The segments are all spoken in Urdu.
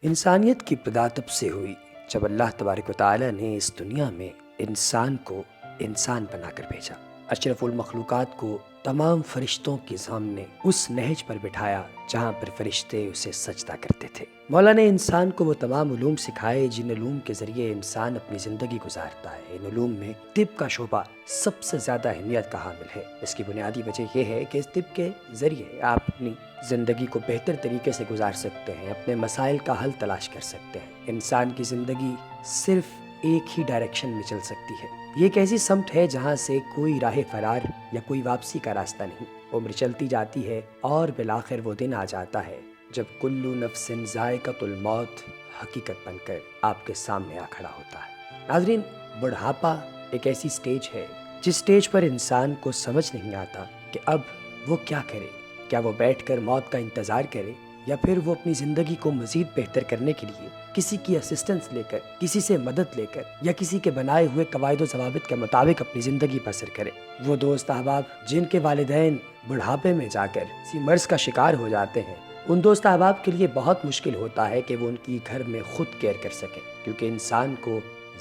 انسانیت کی ابتدا تب سے ہوئی جب اللہ تبارک و تعالی نے اس دنیا میں انسان کو انسان بنا کر بھیجا۔ اشرف المخلوقات کو تمام فرشتوں کے سامنے اس نہج پر بٹھایا جہاں پر فرشتے اسے سجدہ کرتے تھے۔ مولا نے انسان کو وہ تمام علوم سکھائے جن علوم کے ذریعے انسان اپنی زندگی گزارتا ہے۔ ان علوم میں طب کا شعبہ سب سے زیادہ اہمیت کا حامل ہے۔ اس کی بنیادی وجہ یہ ہے کہ اس طب کے ذریعے آپ اپنی زندگی کو بہتر طریقے سے گزار سکتے ہیں، اپنے مسائل کا حل تلاش کر سکتے ہیں۔ انسان کی زندگی صرف ایک ہی ڈائریکشن میں چل سکتی ہے۔ یہ ایک ایسی سمت ہے جہاں سے کوئی راہ فرار یا کوئی واپسی کا راستہ نہیں۔ عمر چلتی جاتی ہے اور بالآخر وہ دن آ جاتا ہے جب کلو نفس ذائقۃ الموت حقیقت بن کر آپ کے سامنے آ کھڑا ہوتا ہے۔ ناظرین، بڑھاپا ایک ایسی سٹیج ہے جس سٹیج پر انسان کو سمجھ نہیں آتا کہ اب وہ کیا کرے۔ کیا وہ بیٹھ کر موت کا انتظار کرے یا پھر وہ اپنی زندگی کو مزید بہتر کرنے کے لیے کسی کی اسسٹنس لے کر، کسی سے مدد لے کر یا کسی کے بنائے ہوئے قواعد و ضوابط کے مطابق اپنی زندگی بسر کرے۔ وہ دوست احباب جن کے والدین بڑھاپے میں جا کر کسی مرض کا شکار ہو جاتے ہیں، ان دوست احباب کے لیے بہت مشکل ہوتا ہے کہ وہ ان کی گھر میں خود کیئر کر سکیں، کیونکہ انسان کو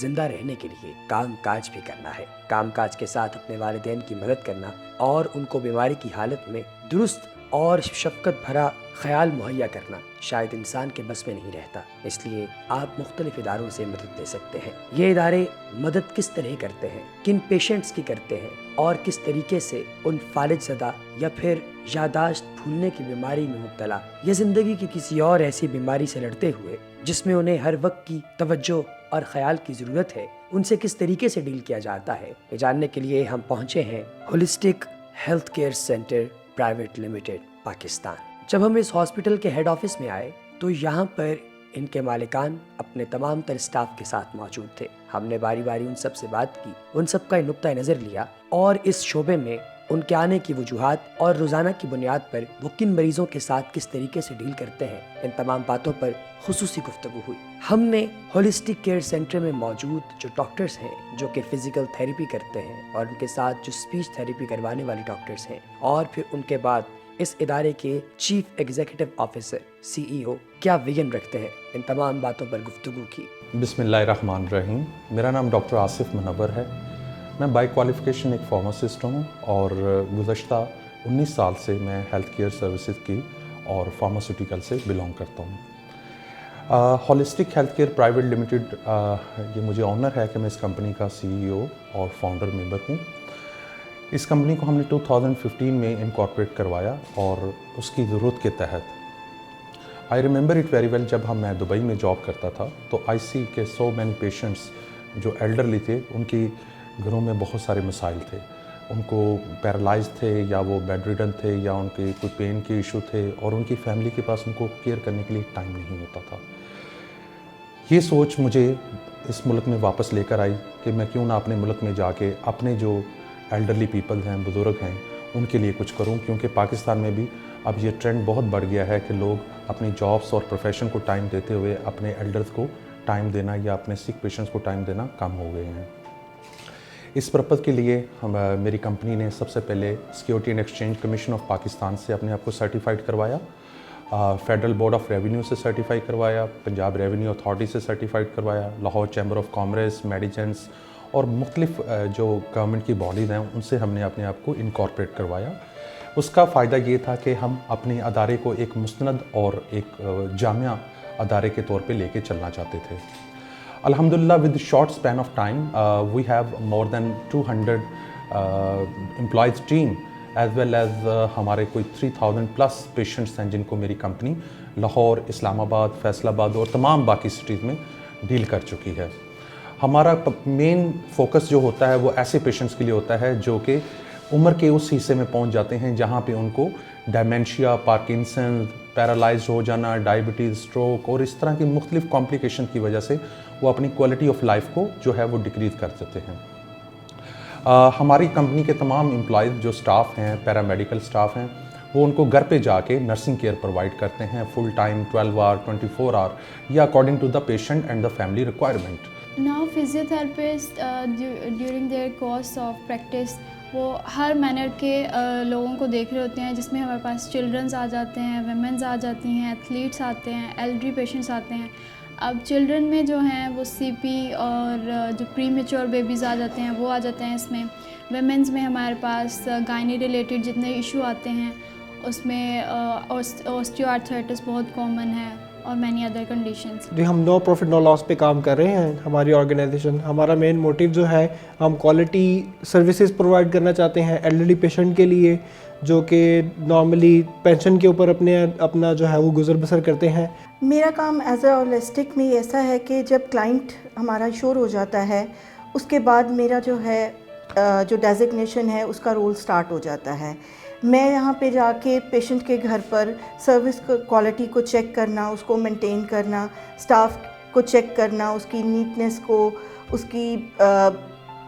زندہ رہنے کے لیے کام کاج بھی کرنا ہے۔ کام کاج کے ساتھ اپنے والدین کی مدد کرنا اور ان کو بیماری کی حالت میں درست اور شفقت بھرا خیال مہیا کرنا شاید انسان کے بس میں نہیں رہتا۔ اس لیے آپ مختلف اداروں سے مدد لے سکتے ہیں۔ یہ ادارے مدد کس طرح کرتے ہیں، کن پیشنٹس کی کرتے ہیں اور کس طریقے سے ان فالج زدہ یا پھر یادداشت بھولنے کی بیماری میں مبتلا یا زندگی کی کسی اور ایسی بیماری سے لڑتے ہوئے جس میں انہیں ہر وقت کی توجہ اور خیال کی ضرورت ہے، ان سے کس طریقے سے ڈیل کیا جاتا ہے، یہ جاننے کے لیے ہم پہنچے ہیں holistic health care centre private limited Pakistan. جب ہم اس ہاسپٹل کے ہیڈ آفس میں آئے تو یہاں پر ان کے مالکان اپنے تمام تر اسٹاف کے ساتھ موجود تھے۔ ہم نے باری باری ان سب سے بات کی، ان سب کا نقطہ نظر لیا اور اس شعبے میں ان کے آنے کی وجوہات اور روزانہ کی بنیاد پر وہ کن مریضوں کے ساتھ کس طریقے سے ڈیل کرتے ہیں، ان تمام باتوں پر خصوصی گفتگو ہوئی۔ ہم نے ہولسٹک کیئر سینٹر میں موجود جو ڈاکٹرز ہیں جو کہ فزیکل تھیراپی کرتے ہیں اور ان کے ساتھ جو اسپیچ تھیراپی کروانے والے ڈاکٹرز ہیں، اور پھر ان کے بعد اس ادارے کے چیف ایگزیکٹو آفیسر CEO کیا ویژن رکھتے ہیں، ان تمام باتوں پر گفتگو کی۔ بسم اللہ الرحمن الرحیم۔ میرا نام ڈاکٹر آصف منور ہے۔ میں بائی کوالیفیکیشن ایک فارماسسٹ ہوں اور گزشتہ 19 سال سے میں ہیلتھ کیئر سروسز کی اور فارماسیوٹیکل سے بلانگ کرتا ہوں۔ Holistic health care private limited یہ مجھے آنر ہے کہ میں اس کمپنی کا CEO اور فاؤنڈر ممبر ہوں۔ اس کمپنی کو ہم نے 2015 میں انکارپوریٹ کروایا اور اس کی ضرورت کے تحت I remember it very well, جب میں دبئی میں جاب کرتا تھا تو آئی سی کے سو مینی پیشنٹس جو ایلڈرلی تھے، ان کی گھروں میں بہت سارے مسائل تھے۔ ان کو پیرالائز تھے یا وہ بیڈ ریڈن تھے یا ان کے کوئی پین کے ایشو تھے اور ان کی فیملی کے پاس ان کو کیئر کرنے کے لیے ٹائم نہیں ہوتا تھا۔ یہ سوچ مجھے اس ملک میں واپس لے کر آئی کہ میں کیوں نہ اپنے ملک میں جا کے اپنے جو ایلڈرلی پیپل ہیں، بزرگ ہیں، ان کے لیے کچھ کروں، کیونکہ پاکستان میں بھی اب یہ ٹرینڈ بہت بڑھ گیا ہے کہ لوگ اپنی جابس اور پروفیشن کو ٹائم دیتے ہوئے اپنے ایلڈرز کو ٹائم دینا یا اپنے سک پیشنٹس کو ٹائم دینا کم ہو گئے ہیں۔ اس پرپز کے لیے میری کمپنی نے سب سے پہلے security and exchange commission of Pakistan سے اپنے آپ کو سرٹیفائڈ کروایا، فیڈرل بورڈ آف ریونیو سے سرٹیفائی کروایا، پنجاب ریونیو اتھارٹی سے سرٹیفائڈ کروایا، لاہور چیمبر آف کامرس، میڈیجنس اور مختلف جو گورنمنٹ کی باڈیز ہیں ان سے ہم نے اپنے آپ کو انکارپوریٹ کروایا۔ اس کا فائدہ یہ تھا کہ ہم اپنے ادارے کو ایک مستند اور ایک جامع ادارے کے طور پہ لے کے چلنا چاہتے تھے۔ الحمدللہ with short span of time we have more than 200 employees team as well as ہمارے کوئی 3000 پلس پیشنٹس ہیں جن کو میری کمپنی لاہور، اسلام آباد، فیصل آباد اور تمام باقی سٹیز میں ڈیل کر چکی ہے۔ ہمارا مین فوکس جو ہوتا ہے وہ ایسے پیشنٹس کے لیے ہوتا ہے جو کہ عمر کے اس حصے میں پہنچ جاتے ہیں جہاں پہ ان کو ڈائمینشیا، پارکنسن، پیرالائز ہو جانا، ڈائبٹیز، اسٹروک اور اس طرح کی مختلف کمپلیکیشن کی وجہ سے وہ اپنی کوالٹی آف لائف کو جو ہے وہ ڈکریز کر دیتے ہیں۔ ہماری کمپنی کے تمام امپلائیز جو سٹاف ہیں، پیرامیڈیکل سٹاف ہیں، وہ ان کو گھر پہ جا کے نرسنگ کیئر پرووائڈ کرتے ہیں، فل ٹائم 12 آور 24 آور یا according to the patient and the family requirement. Now physiotherapists during their course of practice وہ ہر مینر کے لوگوں کو دیکھ رہے ہوتے ہیں، جس میں ہمارے پاس چلڈرنز آ جاتے ہیں، ویمنز آ جاتی ہیں، ایتھلیٹس آتے ہیں، ایلڈری پیشنٹس آتے ہیں. اب چلڈرن میں جو ہیں وہ سی پی اور جو پری میچور بیبیز آ جاتے ہیں وہ آ جاتے ہیں اس میں. ویمنز میں ہمارے پاس گائنی ریلیٹڈ جتنے ایشو آتے ہیں اس میں اوسٹیو آرتھرائٹس بہت کامن ہے اور مینی ادر کنڈیشنز. جی ہم نو پروفٹ نو لاس پہ کام کر رہے ہیں. ہماری آرگنائزیشن، ہمارا مین موٹیو جو ہے، ہم کوالٹی سروسز پرووائڈ کرنا چاہتے ہیں ایلڈرلی پیشنٹ کے لیے جو کہ نارملی پینشن کے اوپر اپنا جو ہے وہ گزر بسر کرتے ہیں. میرا کام ایز اے ہولسٹک میں ایسا ہے کہ جب کلائنٹ ہمارا شور ہو جاتا ہے اس کے بعد میرا جو ہے جو ڈیزگنیشن ہے اس کا رول سٹارٹ ہو جاتا ہے. میں یہاں پہ جا کے پیشنٹ کے گھر پر سروس کوالٹی کو چیک کرنا، اس کو مینٹین کرنا، سٹاف کو چیک کرنا، اس کی نیٹنس کو، اس کی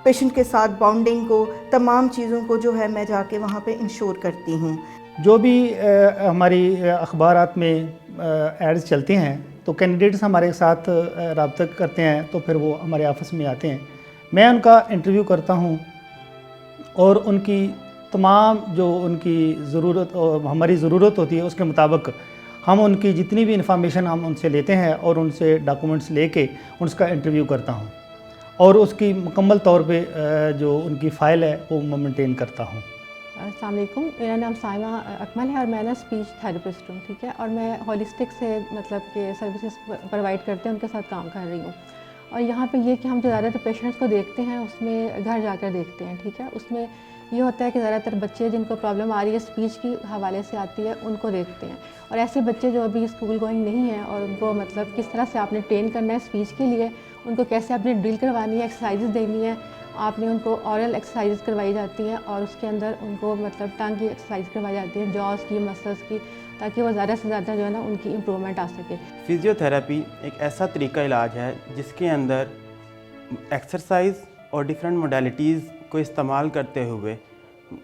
پیشنٹ کے ساتھ باؤنڈنگ کو، تمام چیزوں کو جو ہے میں جا کے وہاں پہ انشور کرتی ہوں. جو بھی ہماری اخبارات میں ایڈز چلتے ہیں تو کینڈیڈیٹس ہمارے ساتھ رابطہ کرتے ہیں تو پھر وہ ہمارے آفس میں آتے ہیں. میں ان کا انٹرویو کرتا ہوں اور ان کی تمام جو ان کی ضرورت ہماری ضرورت ہوتی ہے اس کے مطابق ہم ان کی جتنی بھی انفارمیشن ہم ان سے لیتے ہیں اور ان سے ڈاکومنٹس لے کے اس کا انٹرویو کرتا ہوں اور اس کی مکمل طور پہ جو ان کی فائل ہے وہ مینٹین کرتا ہوں. السلام علیکم، میرا نام سائمہ اکمل ہے اور میں نا اسپیچ تھراپسٹ ہوں. ٹھیک ہے، اور میں ہولسٹک سے مطلب کہ سروسز پرووائڈ کرتے ہیں ان کے ساتھ کام کر رہی ہوں. اور یہاں پہ یہ کہ ہم جو زیادہ تر پیشنٹس کو دیکھتے ہیں اس میں گھر جا کر دیکھتے ہیں. ٹھیک ہے، اس میں یہ ہوتا ہے کہ زیادہ تر بچے جن کو پرابلم آ رہی ہے اسپیچ کی حوالے سے آتی ہے ان کو دیکھتے ہیں. اور ایسے بچے جو ابھی اسکول گوئنگ نہیں ہیں اور ان کو مطلب کس طرح سے آپ نے ٹرین کرنا ہے اسپیچ کے لیے، ان کو کیسے آپ نے ڈرل کروانی ہے، ایکسرسائزز دینی ہے، آپ نے ان کو اورل ایکسرسائز کروائی جاتی ہیں اور اس کے اندر ان کو مطلب ٹنگ کی ایکسرسائز کروائی جاتی ہیں، جاز کی، مسلس کی، تاکہ وہ زیادہ سے زیادہ جو ہے نا ان کی امپرومنٹ آ سکے. فزیوتھراپی ایک ایسا طریقہ علاج ہے جس کے اندر ایکسرسائز اور ڈیفرنٹ موڈیلٹیز کو استعمال کرتے ہوئے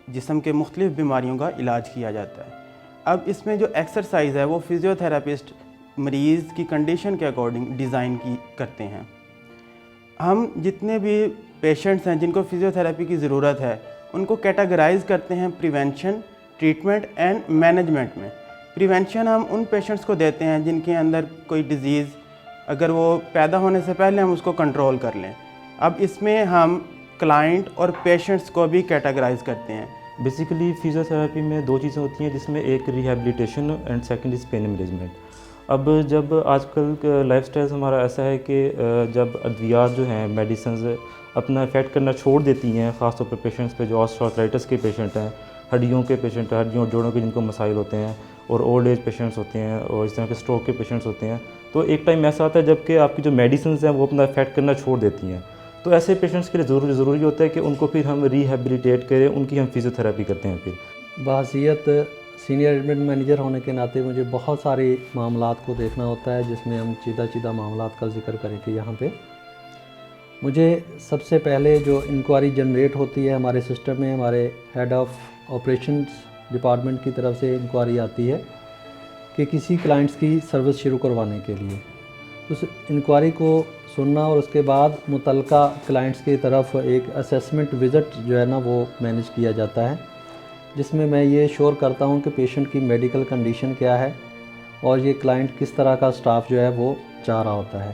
جسم کے مختلف بیماریوں کا علاج کیا جاتا ہے. اب اس میں جو ایکسرسائز ہے وہ فزیوتھراپسٹ مریض کی کنڈیشن کے اکارڈنگ ڈیزائن کی کرتے ہیں. ہم جتنے بھی پیشنٹس ہیں جن کو فزیوتھراپی کی ضرورت ہے ان کو کیٹاگرائز کرتے ہیں پریونشن، ٹریٹمنٹ اینڈ مینجمنٹ میں. پریونشن ہم ان پیشنٹس کو دیتے ہیں جن کے اندر کوئی ڈیزیز اگر وہ پیدا ہونے سے پہلے ہم اس کو کنٹرول کر لیں. اب اس میں ہم کلائنٹ اور پیشنٹس کو بھی کیٹاگرائز کرتے ہیں. بیسیکلی فزیوتھراپی میں دو چیزیں ہوتی ہیں جس میں ایک rehabilitation and second is pain management. اب جب آج کل لائف سٹائل ہمارا ایسا ہے کہ جب ادویات جو ہیں میڈیسنز اپنا افیکٹ کرنا چھوڑ دیتی ہیں، خاص طور پر پیشنٹس پہ جو آسٹرائٹس کے پیشنٹ ہیں، ہڈیوں کے پیشنٹ ہیں، ہڈیوں اور جوڑوں کے جن کو مسائل ہوتے ہیں، اور اولڈ ایج پیشنٹس ہوتے ہیں، اور اس طرح کے اسٹروک کے پیشنٹس ہوتے ہیں، تو ایک ٹائم ایسا آتا ہے جب کہ آپ کی جو میڈیسنز ہیں وہ اپنا افیکٹ کرنا چھوڑ دیتی ہیں. تو ایسے پیشنٹس کے لیے ضروری ہوتا ہے کہ ان کو پھر ہم ریہیبلیٹیٹ کریں، ان کی ہم فزیوتھراپی کرتے ہیں. پھر بحیثیت سینئر ایڈمٹ مینیجر ہونے کے ناطے مجھے بہت سارے معاملات کو دیکھنا ہوتا ہے جس میں ہم چیدہ معاملات کا ذکر کریں کہ یہاں پہ مجھے سب سے پہلے جو انکوائری جنریٹ ہوتی ہے ہمارے سسٹم میں، ہمارے ہیڈ آف آپریشنز ڈپارٹمنٹ کی طرف سے انکوائری آتی ہے کہ کسی کلائنٹس کی سروس شروع کروانے کے لیے. اس انکوائری کو سننا اور اس کے بعد متعلقہ کلائنٹس کی طرف ایک اسیسمنٹ وزٹ جو ہے نا وہ مینیج کیا جاتا ہے، جس میں میں یہ شور کرتا ہوں کہ پیشنٹ کی میڈیکل کنڈیشن کیا ہے اور یہ کلائنٹ کس طرح کا سٹاف جو ہے وہ چاہ رہا ہوتا ہے.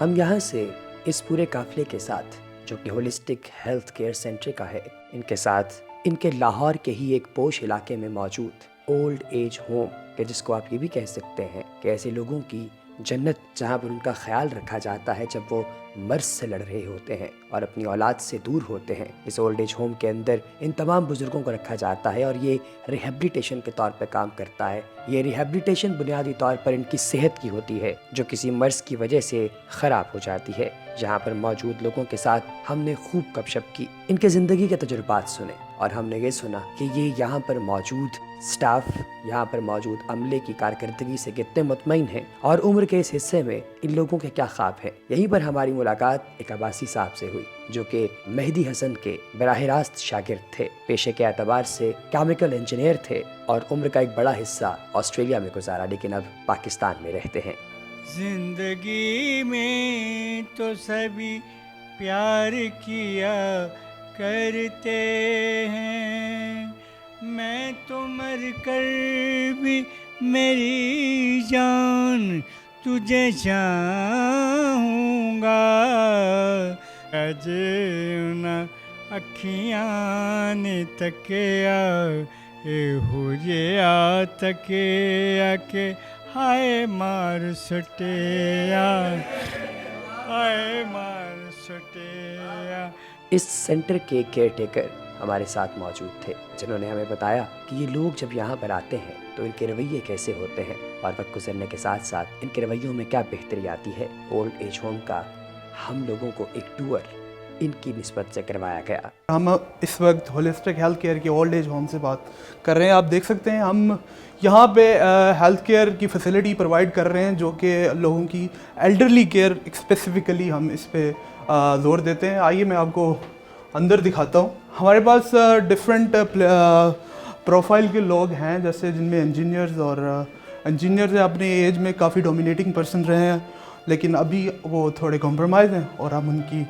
ہم یہاں سے اس پورے قافلے کے ساتھ جو کہ ہولسٹک ہیلتھ کیئر سینٹر کا ہے، ان کے ساتھ ان کے لاہور کے ہی ایک پوش علاقے میں موجود اولڈ ایج ہوم، کہ جس کو آپ یہ بھی کہہ سکتے ہیں کہ ایسے لوگوں کی جنت جہاں پر ان کا خیال رکھا جاتا ہے جب وہ مرض سے لڑ رہے ہوتے ہیں اور اپنی اولاد سے دور ہوتے ہیں. اس اولڈ ایج ہوم کے اندر ان تمام بزرگوں کو رکھا جاتا ہے اور یہ ریہیبلیٹیشن کے طور پہ کام کرتا ہے. یہ ریہیبلیٹیشن بنیادی طور پر ان کی صحت کی ہوتی ہے جو کسی مرض کی وجہ سے خراب ہو جاتی ہے. جہاں پر موجود لوگوں کے ساتھ ہم نے خوب گپ شپ کی، ان کے زندگی کے تجربات سنے اور ہم نے یہ سنا کہ یہ یہاں پر موجود سٹاف، یہاں پر موجود عملے کی کارکردگی سے کتنے مطمئن ہیں اور عمر کے اس حصے میں ان لوگوں کے کیا خواب ہیں. یہیں پر ہماری ملاقات ایک عباسی صاحب سے ہوئی جو کہ مہدی حسن کے براہ راست شاگرد تھے، پیشے کے اعتبار سے کیمیکل انجینئر تھے اور عمر کا ایک بڑا حصہ آسٹریلیا میں گزارا لیکن اب پاکستان میں رہتے ہیں. زندگی میں تو سبھی پیار کیا کرتے ہیں، میں تو مر کر بھی میری جان تجھے چاہوں گا، اجنا اکھیاں نے تکیا اے ہو جیا تکیا کہ ہائے مار سٹیا، ہائے مار سٹیا۔ اس سینٹر کے کیئر ٹیکر ہمارے ساتھ موجود تھے، جنہوں نے ہمیں بتایا کہ یہ لوگ جب یہاں پر آتے ہیں تو ان کے رویے کیسے ہوتے ہیں، اور وقت گزرنے کے ساتھ ساتھ ان کے رویوں میں کیا بہتری آتی ہے۔ اولڈ ایج ہوم کا ہم لوگوں کو ایک ٹور ان کی نسبت سے کروایا گیا۔ ہم اس وقت ہولسٹک ہیلتھ کیئر کے اولڈ ایج ہوم سے بات کر رہے ہیں۔ آپ دیکھ سکتے ہیں ہم یہاں پہ ہیلتھ کیئر کی فیسلٹی پرووائڈ کر رہے ہیں، جو کہ لوگوں کی ایلڈرلی کیئر اسپیسیفکلی ہم اس پہ زور دیتے ہیں۔ آئیے میں آپ کو اندر دکھاتا ہوں۔ ہمارے پاس ڈفرینٹ پروفائل کے لوگ ہیں، جیسے جن میں انجینئرز اور انجینئرز اپنے ایج میں کافی ڈومینیٹنگ پرسن رہے ہیں، لیکن ابھی وہ تھوڑے کمپرومائز ہیں اور ہم ان کی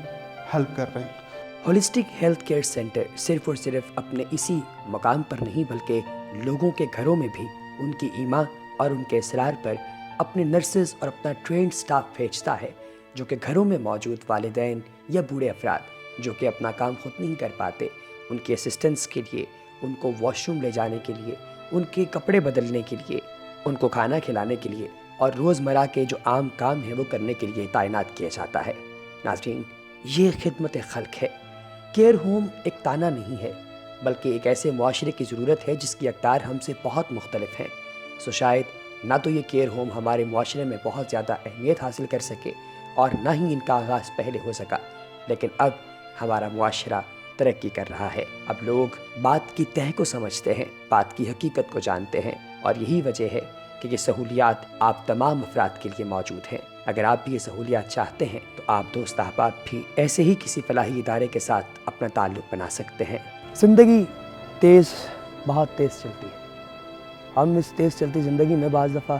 ہیلپ کر رہے ہیں۔ ہولسٹک ہیلتھ کیئر سینٹر صرف اور صرف اپنے اسی مقام پر نہیں بلکہ لوگوں کے گھروں میں بھی ان کی ایما اور ان کے اصرار پر اپنے نرسز اور اپنا ٹرینڈ سٹاف بھیجتا ہے، جو کہ گھروں میں موجود والدین یا بوڑھے افراد جو کہ اپنا کام خود نہیں کر پاتے، ان کے اسسٹنس کے لیے، ان کو واش روم لے جانے کے لیے، ان کے کپڑے بدلنے کے لیے، ان کو کھانا کھلانے کے لیے اور روزمرہ کے جو عام کام ہیں وہ کرنے کے لیے تعینات کیا جاتا ہے۔ ناظرین، یہ خدمت خلق ہے۔ کیئر ہوم ایک تانا نہیں ہے، بلکہ ایک ایسے معاشرے کی ضرورت ہے جس کی اقدار ہم سے بہت مختلف ہیں۔ سو شاید نہ تو یہ کیئر ہوم ہمارے معاشرے میں بہت زیادہ اہمیت حاصل کر سکے اور نہ ہی ان کا آغاز پہلے ہو سکا، لیکن اب ہمارا معاشرہ ترقی کر رہا ہے۔ اب لوگ بات کی تہ کو سمجھتے ہیں، بات کی حقیقت کو جانتے ہیں، اور یہی وجہ ہے کہ یہ سہولیات آپ تمام افراد کے لیے موجود ہیں۔ اگر آپ بھی یہ سہولیات چاہتے ہیں تو آپ دوست احباب بھی ایسے ہی کسی فلاحی ادارے کے ساتھ اپنا تعلق بنا سکتے ہیں۔ زندگی بہت تیز چلتی ہے۔ ہم اس تیز چلتی زندگی میں بعض دفعہ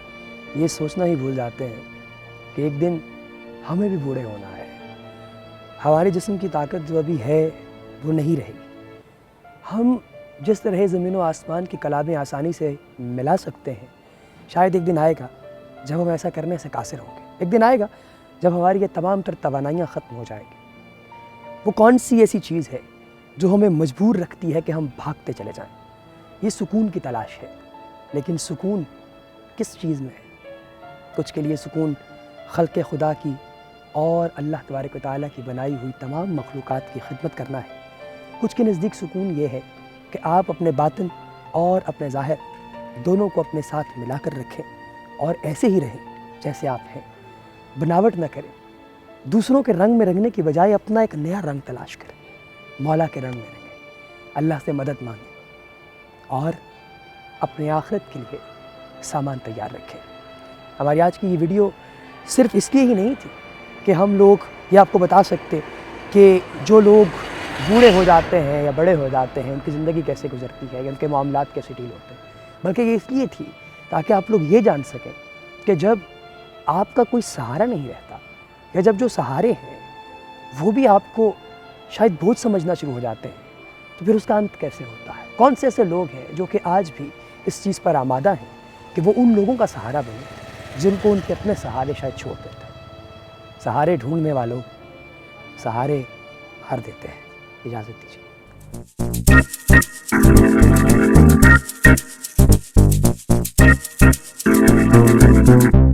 یہ سوچنا ہی بھول جاتے ہیں کہ ایک دن ہمیں بھی بوڑھے ہونا ہے۔ ہمارے جسم کی طاقت جو ابھی ہے وہ نہیں رہے گی۔ ہم جس طرح زمین و آسمان کی کلابیں آسانی سے ملا سکتے ہیں، شاید ایک دن آئے گا جب ہم ایسا کرنے سے قاصر ہوں گے۔ ایک دن آئے گا جب ہماری یہ تمام تر توانائیاں ختم ہو جائیں گی۔ وہ کون سی ایسی چیز ہے جو ہمیں مجبور رکھتی ہے کہ ہم بھاگتے چلے جائیں؟ یہ سکون کی تلاش ہے، لیکن سکون کس چیز میں ہے؟ کچھ کے لیے سکون خلق خدا کی اور اللہ تبارک و تعالیٰ کی بنائی ہوئی تمام مخلوقات کی خدمت کرنا ہے۔ کچھ کے نزدیک سکون یہ ہے کہ آپ اپنے باطن اور اپنے ظاہر دونوں کو اپنے ساتھ ملا کر رکھیں اور ایسے ہی رہیں جیسے آپ ہیں، بناوٹ نہ کریں، دوسروں کے رنگ میں رنگنے کی بجائے اپنا ایک نیا رنگ تلاش کریں، مولا کے رنگ میں رنگیں، اللہ سے مدد مانگیں اور اپنے آخرت کے لیے سامان تیار رکھیں۔ ہماری آج کی یہ ویڈیو صرف اس لیے ہی نہیں تھی کہ ہم لوگ یہ آپ کو بتا سکتے کہ جو لوگ بوڑھے ہو جاتے ہیں یا بڑے ہو جاتے ہیں ان کی زندگی کیسے گزرتی ہے یا ان کے معاملات کیسے ڈیل ہوتے ہیں، بلکہ یہ اس لیے تھی تاکہ آپ لوگ یہ جان سکیں کہ جب آپ کا کوئی سہارا نہیں رہتا یا جب جو سہارے ہیں وہ بھی آپ کو شاید بوجھ سمجھنا شروع ہو جاتے ہیں تو پھر اس کا انت کیسے ہوتا ہے۔ کون سے ایسے لوگ ہیں جو کہ آج بھی اس چیز پر آمادہ ہیں کہ وہ ان لوگوں کا سہارا بنے جن کو ان کے اپنے سہارے شاید چھوڑ دیتے ہیں۔ سہارے ڈھونڈنے والوں سہارے ہر دیتے ہیں۔ اجازت دیجیے۔